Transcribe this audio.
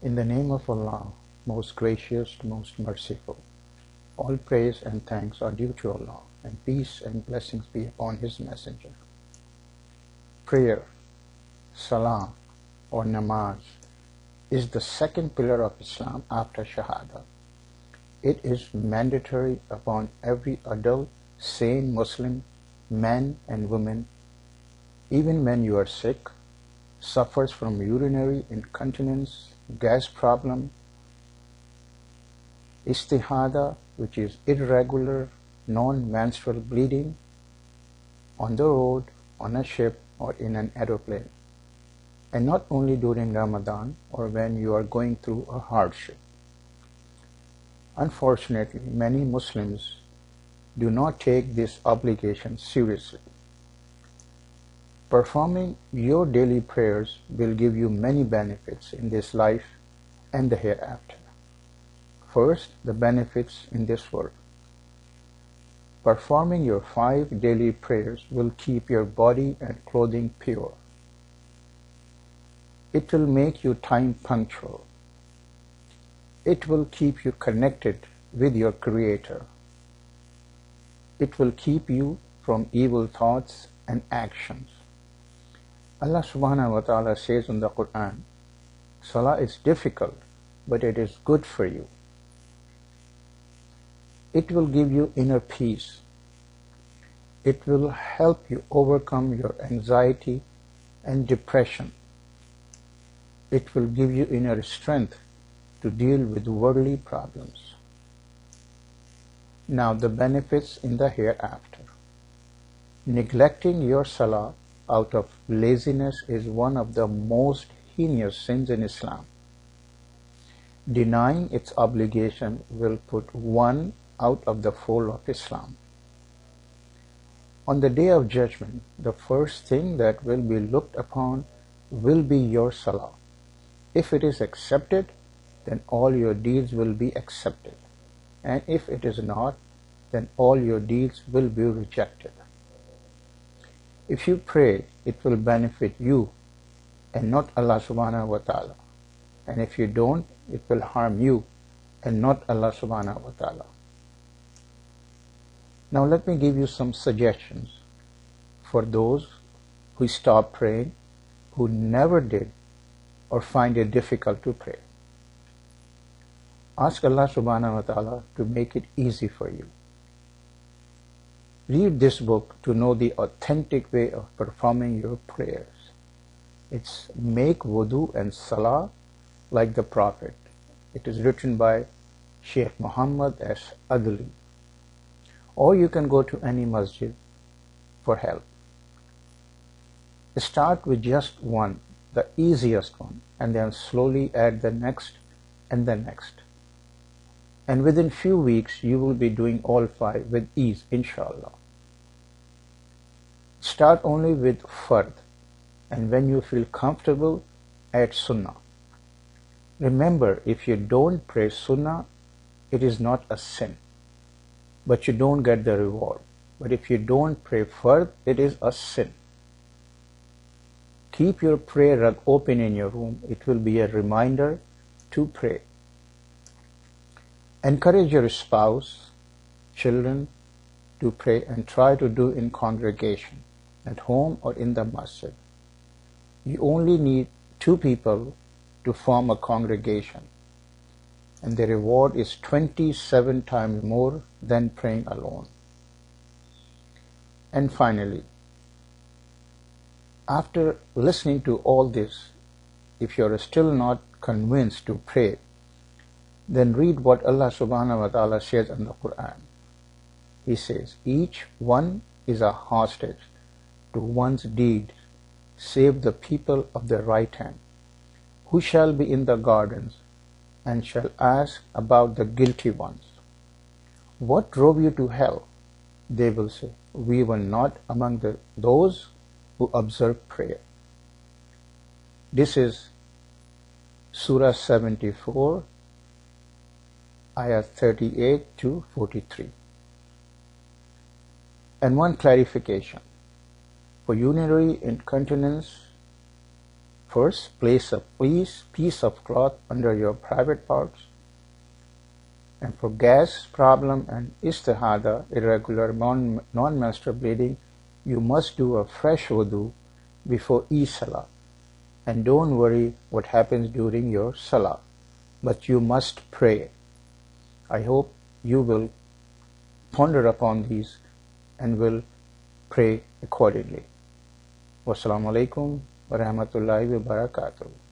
In the name of Allah, most gracious, most merciful. All praise and thanks are due to Allah, and peace and blessings be upon His Messenger. Prayer, Salah or Namaz, is the second pillar of Islam after Shahada. It is mandatory upon every adult, sane Muslim, man and woman, even when you are sick, suffers from urinary incontinence, gas problem, istihada, which is irregular, non-menstrual bleeding, on the road, on a ship, or in an aeroplane, and not only during Ramadan or when you are going through a hardship. Unfortunately, many Muslims do not take this obligation seriously. Performing your daily prayers will give you many benefits in this life and the hereafter. First, the benefits in this world. Performing your 5 daily prayers will keep your body and clothing pure. It will make you time punctual. It will keep you connected with your Creator. It will keep you from evil thoughts and actions. Allah subhanahu wa ta'ala says in the Quran, Salah is difficult, but it is good for you. It will give you inner peace. It will help you overcome your anxiety and depression. It will give you inner strength to deal with worldly problems. Now the benefits in the hereafter. Neglecting your Salah out of laziness is one of the most heinous sins in Islam. Denying its obligation will put one out of the fold of Islam. On the Day of Judgment, the first thing that will be looked upon will be your Salah. If it is accepted, then all your deeds will be accepted. And if it is not, then all your deeds will be rejected. If you pray, it will benefit you and not Allah subhanahu wa ta'ala. And if you don't, it will harm you and not Allah subhanahu wa ta'ala. Now let me give you some suggestions for those who stop praying, who never did, or find it difficult to pray. Ask Allah subhanahu wa ta'ala to make it easy for you. Read this book to know the authentic way of performing your prayers. It's Make Wudu and Salah Like the Prophet. It is written by Sheikh Muhammad S. Adli. Or you can go to any masjid for help. Start with just one, the easiest one, and then slowly add the next and the next. And within few weeks, you will be doing all 5 with ease, inshallah. Start only with Fard, and when you feel comfortable, add Sunnah. Remember, if you don't pray Sunnah, it is not a sin, but you don't get the reward. But if you don't pray Fard, it is a sin. Keep your prayer rug open in your room. It will be a reminder to pray. Encourage your spouse, children to pray and try to do in congregation, at home or in the masjid. You only need 2 people to form a congregation, and the reward is 27 times more than praying alone. And finally, after listening to all this, if you are still not convinced to pray, then read what Allah subhanahu wa ta'ala says in the Quran. He says, each one is a hostage to one's deeds, save the people of the right hand, who shall be in the gardens and shall ask about the guilty ones. What drove you to hell? They will say, we were not among those who observe prayer. This is Surah 74, Ayah 38 to 43. And one clarification. For urinary incontinence, First, place a piece of cloth under your private parts. And for gas problem and istihada, irregular non-menstrual bleeding, you must do a fresh wudu before each salah. And don't worry what happens during your salah, but you must pray. I hope you will ponder upon these and will pray accordingly. Wassalamu alaikum wa rahmatullahi wa barakatuh.